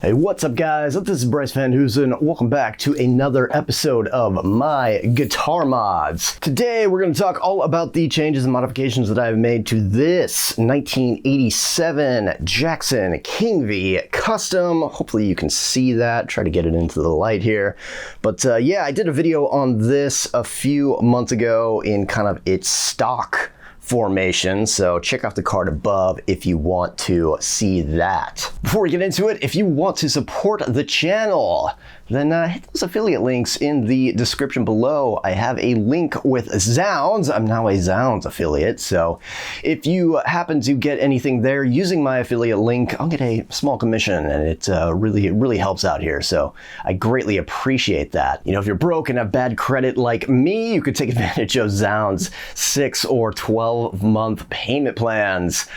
Hey, what's up guys? This is Bryce Van Hoosen. Welcome back to another episode of my guitar mods. Today we're going to talk all about the changes and modifications that I've made to this 1987 Jackson King V Custom. Hopefully you can see that. Try to get it into the light here. But yeah, I did a video on this a few months ago in kind of its stock formation, so check out the card above if you want to see that. Before we get into it, if you want to support the channel, then hit those affiliate links in the description below. I have a link with Zounds. I'm now a Zounds affiliate, so if you happen to get anything there using my affiliate link, I'll get a small commission, and it really helps out here, so I greatly appreciate that. You know, if you're broke and have bad credit like me, you could take advantage of Zounds 6 or 12-month payment plans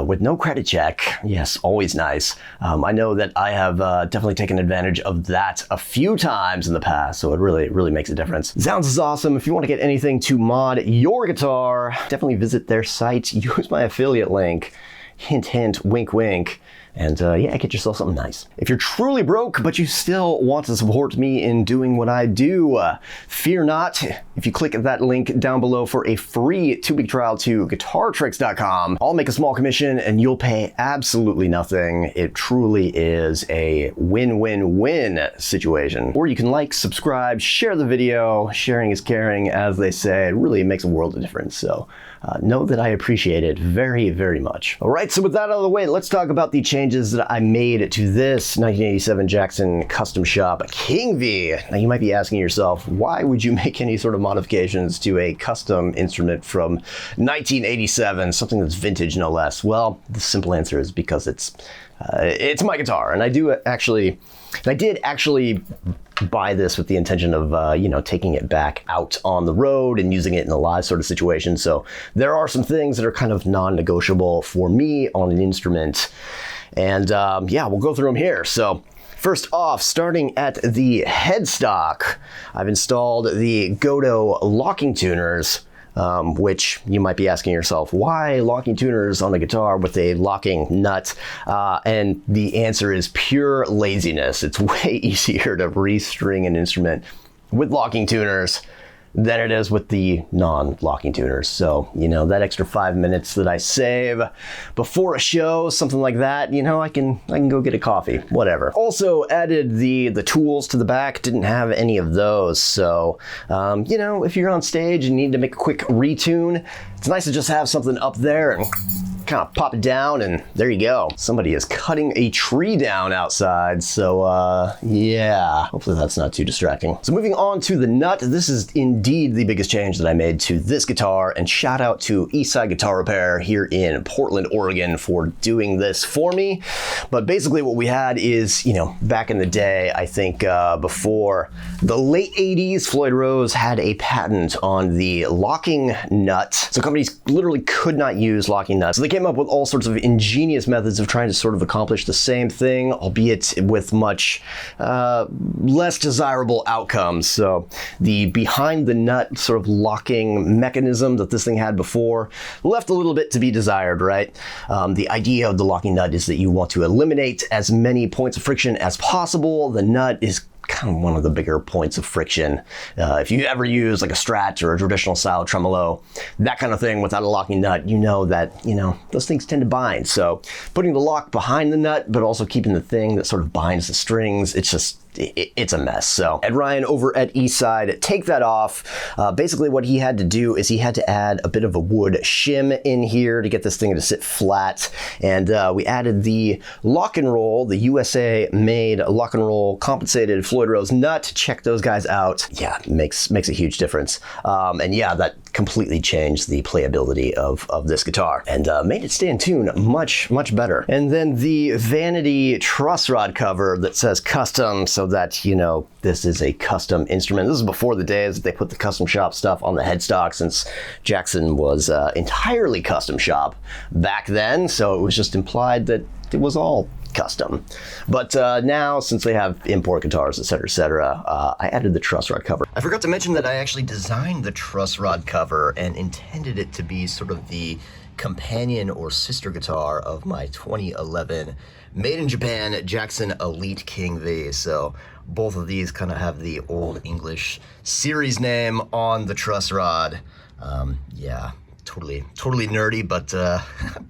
with no credit check. Yes, always nice. I know that I have definitely taken advantage of that a few times in the past, so it really makes a difference. Zounds is awesome. If you want to get anything to mod your guitar, definitely visit their site. Use my affiliate link. Hint, hint, wink, wink. And yeah, get yourself something nice. If you're truly broke, but you still want to support me in doing what I do, fear not. If you click that link down below for a free 2-week trial to guitartricks.com, I'll make a small commission and you'll pay absolutely nothing. It truly is a win-win-win situation. Or you can like, subscribe, share the video. Sharing is caring, as they say. It really makes a world of difference. So know that I appreciate it very much. All right, so with that out of the way, let's talk about the changes that I made to this 1987 Jackson Custom Shop King V. Now you might be asking yourself, why would you make any sort of modifications to a custom instrument from 1987, something that's vintage no less? Well, the simple answer is because it's my guitar, and I did actually buy this with the intention of, you know, taking it back out on the road and using it in a live sort of situation. So there are some things that are kind of non-negotiable for me on an instrument. And yeah, we'll go through them here. So first off, starting at the headstock, I've installed the Godo locking tuners, which you might be asking yourself, why locking tuners on a guitar with a locking nut? And the answer is pure laziness. It's way easier to restring an instrument with locking tuners than it is with the non-locking tuners. So, you know, that extra 5 minutes that I save before a show, something like that, you know, I can go get a coffee, whatever. Also added the tools to the back, didn't have any of those. So, you know, if you're on stage and need to make a quick retune, it's nice to just have something up there and kind of pop it down, and there you go. Somebody is cutting a tree down outside, so yeah, hopefully that's not too distracting. So moving on to the nut, this is indeed the biggest change that I made to this guitar, and shout out to Eastside Guitar Repair here in Portland, Oregon for doing this for me. But basically what we had is, you know, back in the day, I think before the late 80s, Floyd Rose had a patent on the locking nut. So companies literally could not use locking nuts. So they came up with all sorts of ingenious methods of trying to sort of accomplish the same thing, albeit with much less desirable outcomes. So the behind the nut sort of locking mechanism that this thing had before left a little bit to be desired, right? The idea of the locking nut is that you want to eliminate as many points of friction as possible. The nut is kind of one of the bigger points of friction. If you ever use like a Strat or a traditional style tremolo, that kind of thing without a locking nut, you know that, you know, those things tend to bind. So putting the lock behind the nut, but also keeping the thing that sort of binds the strings, it's just, it's a mess. So Ed Ryan over at Eastside, take that off. Basically what he had to do is he had to add a bit of a wood shim in here to get this thing to sit flat. And we added the lock and roll, the USA made lock and roll compensated Floyd Rose nut. Check those guys out. Yeah, makes a huge difference. And yeah, that completely changed the playability of this guitar and made it stay in tune much better. And then the vanity truss rod cover that says custom, so that, you know, this is a custom instrument. This is before the days that they put the custom shop stuff on the headstock, since Jackson was entirely custom shop back then, so it was just implied that it was all custom. But now, since they have import guitars, etc., I added the truss rod cover. I forgot to mention that I actually designed the truss rod cover and intended it to be sort of the companion or sister guitar of my 2011 made in Japan Jackson Elite King V. So both of these kind of have the old English series name on the truss rod. Yeah, totally nerdy, but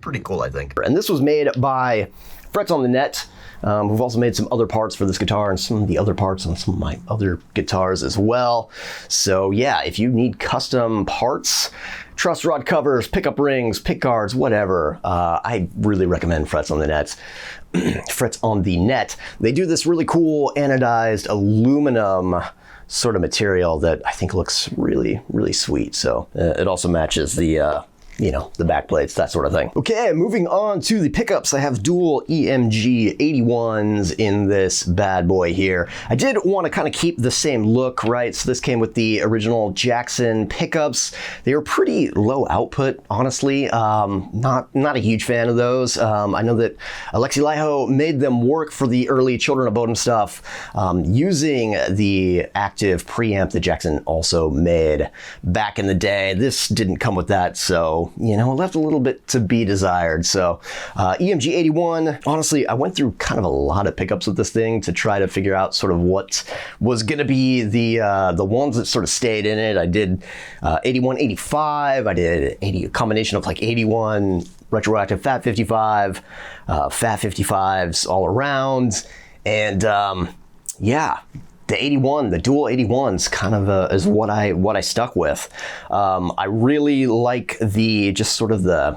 pretty cool, I think. And this was made by Frets on the Net, who've also made some other parts for this guitar and some of the other parts on some of my other guitars as well. So yeah, if you need custom parts, truss rod covers, pickup rings, pick guards, whatever, I really recommend Frets on the Net. Frets on the Net. They do this really cool anodized aluminum sort of material that I think looks really sweet. So it also matches the the back plates, that sort of thing. Okay, moving on to the pickups. I have dual EMG 81s in this bad boy here. I did want to kind of keep the same look, right? So this came with the original Jackson pickups. They were pretty low output, honestly. Not a huge fan of those. I know that Alexi Laiho made them work for the early Children of Bodom stuff, using the active preamp that Jackson also made back in the day. This didn't come with that, so it left a little bit to be desired. So EMG 81, honestly, I went through kind of a lot of pickups with this thing to try to figure out sort of what was going to be the ones that sort of stayed in it. I did 81, 85. I did a combination of like 81 retroactive Fat 55, Fat 55s all around. And yeah, the 81, the dual 81s kind of is what I stuck with. I really like the, just sort of the,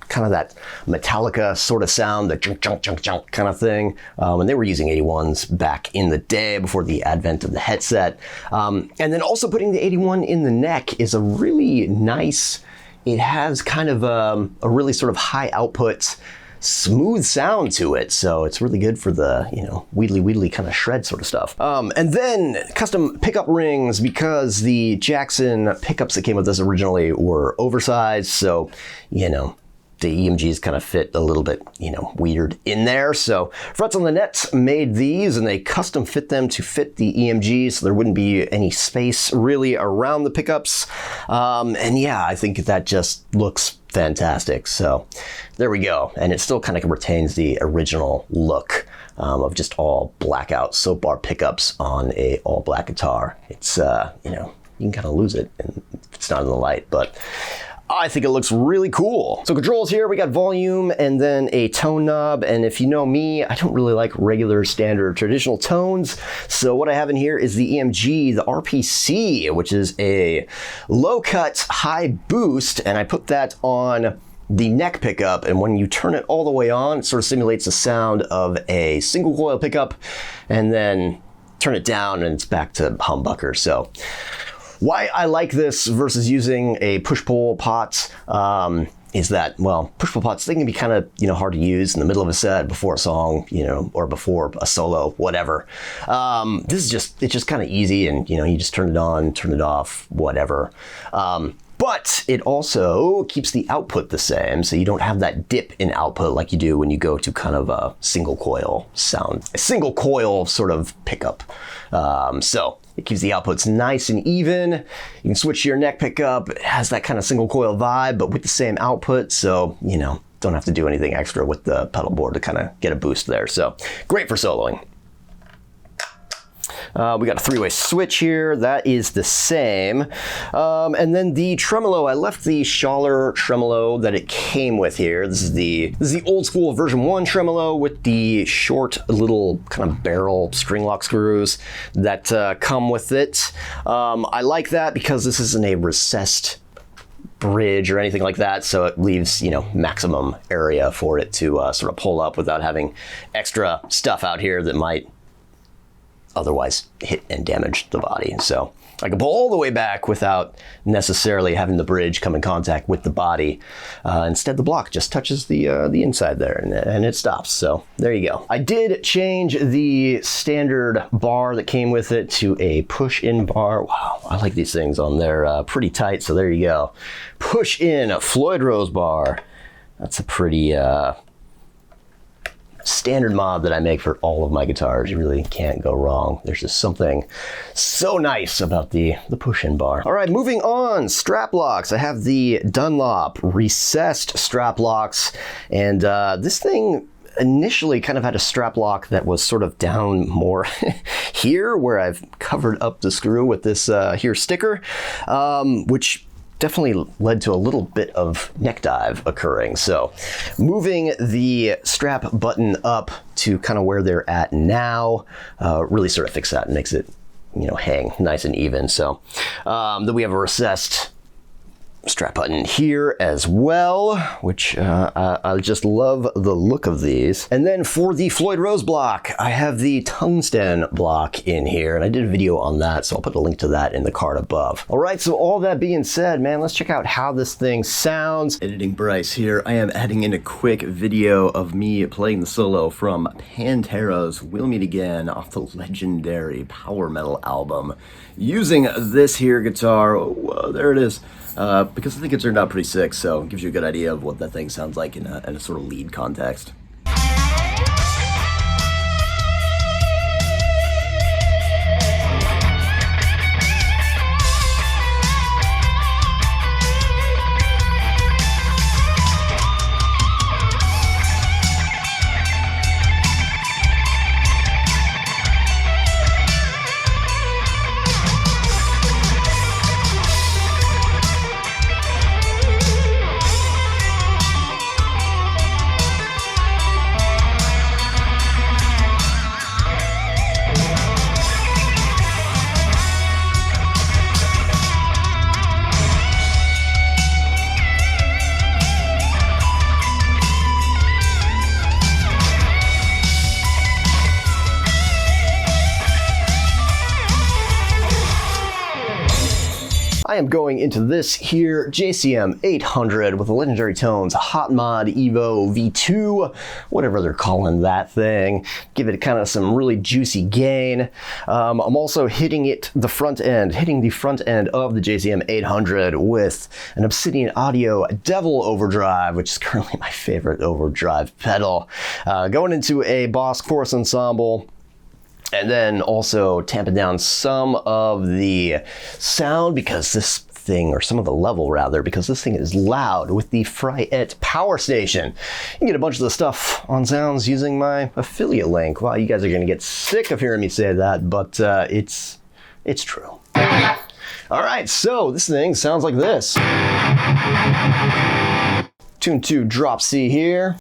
kind of that Metallica sort of sound, the junk kind of thing. And they were using 81s back in the day before the advent of the headset. And then also putting the 81 in the neck is a really nice, it has kind of a really sort of high output, smooth sound to it, so it's really good for the wheedly kind of shred sort of stuff. And then custom pickup rings, because the Jackson pickups that came with this originally were oversized, so the EMGs kind of fit a little bit, weird in there. So Frets on the Net made these, and they custom fit them to fit the EMGs, so there wouldn't be any space really around the pickups. And yeah, I think that just looks fantastic. So there we go. And it still kind of retains the original look of just all blackout soap bar pickups on a all black guitar. It's, you can kind of lose it if it's not in the light, but I think it looks really cool. So controls here, we got volume and then a tone knob. And if you know me, I don't really like regular standard traditional tones. So what I have in here is the EMG, the RPC, which is a low cut, high boost. And I put that on the neck pickup. And when you turn it all the way on, it sort of simulates the sound of a single coil pickup, and then turn it down and it's back to humbucker. So why I like this versus using a push-pull pot is that, well, push-pull pots, they can be kind of, hard to use in the middle of a set, before a song, or before a solo, whatever. This is it's just kind of easy, and, you just turn it on, turn it off, whatever. But it also keeps the output the same, so you don't have that dip in output like you do when you go to kind of a single coil sound, a single coil sort of pickup. So it keeps the outputs nice and even. You can switch to your neck pickup. It has that kind of single coil vibe, but with the same output. So, don't have to do anything extra with the pedal board to kind of get a boost there. So great for soloing. We got a three-way switch here. That is the same. And then the tremolo, I left the Schaller tremolo that it came with here. This is the old school version 1 tremolo with the short little kind of barrel string lock screws that come with it. I like that because this isn't a recessed bridge or anything like that, so it leaves maximum area for it to sort of pull up without having extra stuff out here that might otherwise hit and damage the body. So I can pull all the way back without necessarily having the bridge come in contact with the body. Instead, the block just touches the inside there, and it stops. So there you go. I did change the standard bar that came with it to a push-in bar. Wow, I like these things on there, pretty tight. So there you go. Push-in Floyd Rose bar. That's a pretty standard mod that I make for all of my guitars. You really can't go wrong. There's just something so nice about the push-in bar. All right, moving on, strap locks. I have the Dunlop recessed strap locks, and this thing initially kind of had a strap lock that was sort of down more here, where I've covered up the screw with this here sticker, which definitely led to a little bit of neck dive occurring. So moving the strap button up to kind of where they're at now really sort of fix that and makes it, you know, hang nice and even. So then we have a recessed strap button here as well, which I just love the look of these. And then for the Floyd Rose block, I have the tungsten block in here, and I did a video on that, so I'll put a link to that in the card above. All right, so all that being said, man, let's check out how this thing sounds. Editing Bryce here. I am adding in a quick video of me playing the solo from Pantero's We'll Meet Again off the legendary power metal album, using this here guitar. Whoa, there it is. Because I think it turned out pretty sick, so it gives you a good idea of what that thing sounds like in a sort of lead context. I am going into this here JCM 800 with the legendary tones Hot Mod Evo V2, whatever they're calling that thing. Give it kind of some really juicy gain. I'm also hitting the front end of the JCM 800 with an Obsidian Audio Devil Overdrive, which is currently my favorite overdrive pedal. Going into a Boss chorus ensemble, and then also tamping down some of the sound because this thing, or some of the level rather, because this thing is loud with the Fryette Power Station. You can get a bunch of the stuff on Sounds using my affiliate link. Wow, you guys are gonna get sick of hearing me say that, but it's true. All right, so this thing sounds like this. Tune 2, drop C here.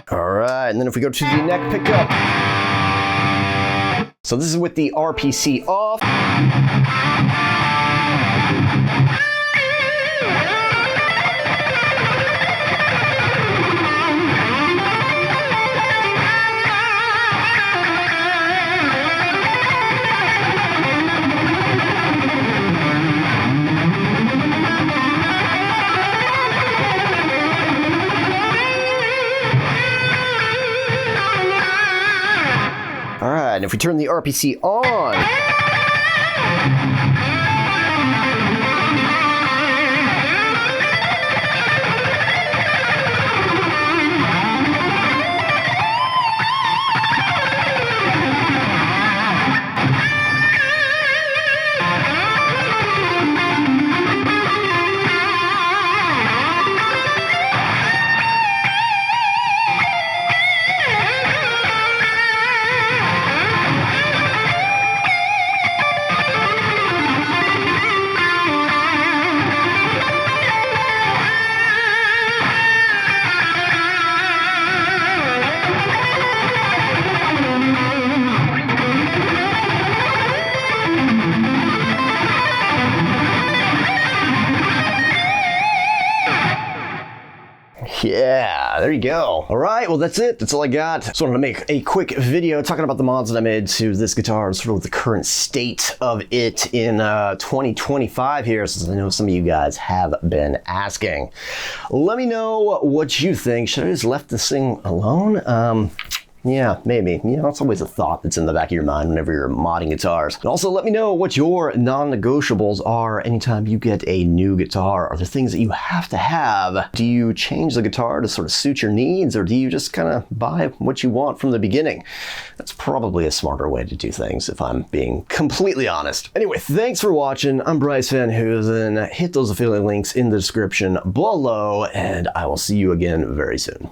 All right, and then if we go to the neck pickup. So this is with the RPC off. All right, and if we turn the RPC on, Yeah, there you go. All right, well, that's it. That's all I got. Just wanted to make a quick video talking about the mods that I made to this guitar and sort of the current state of it in 2025 here, since I know some of you guys have been asking. Let me know what you think. Should I just left this thing alone? Yeah, maybe. You know, it's always a thought that's in the back of your mind whenever you're modding guitars. And also let me know what your non-negotiables are anytime you get a new guitar. Are there things that you have to have? Do you change the guitar to sort of suit your needs, or do you just kind of buy what you want from the beginning? That's probably a smarter way to do things, if I'm being completely honest. Anyway, thanks for watching. I'm Bryce Van Hoosen. Hit those affiliate links in the description below, and I will see you again very soon.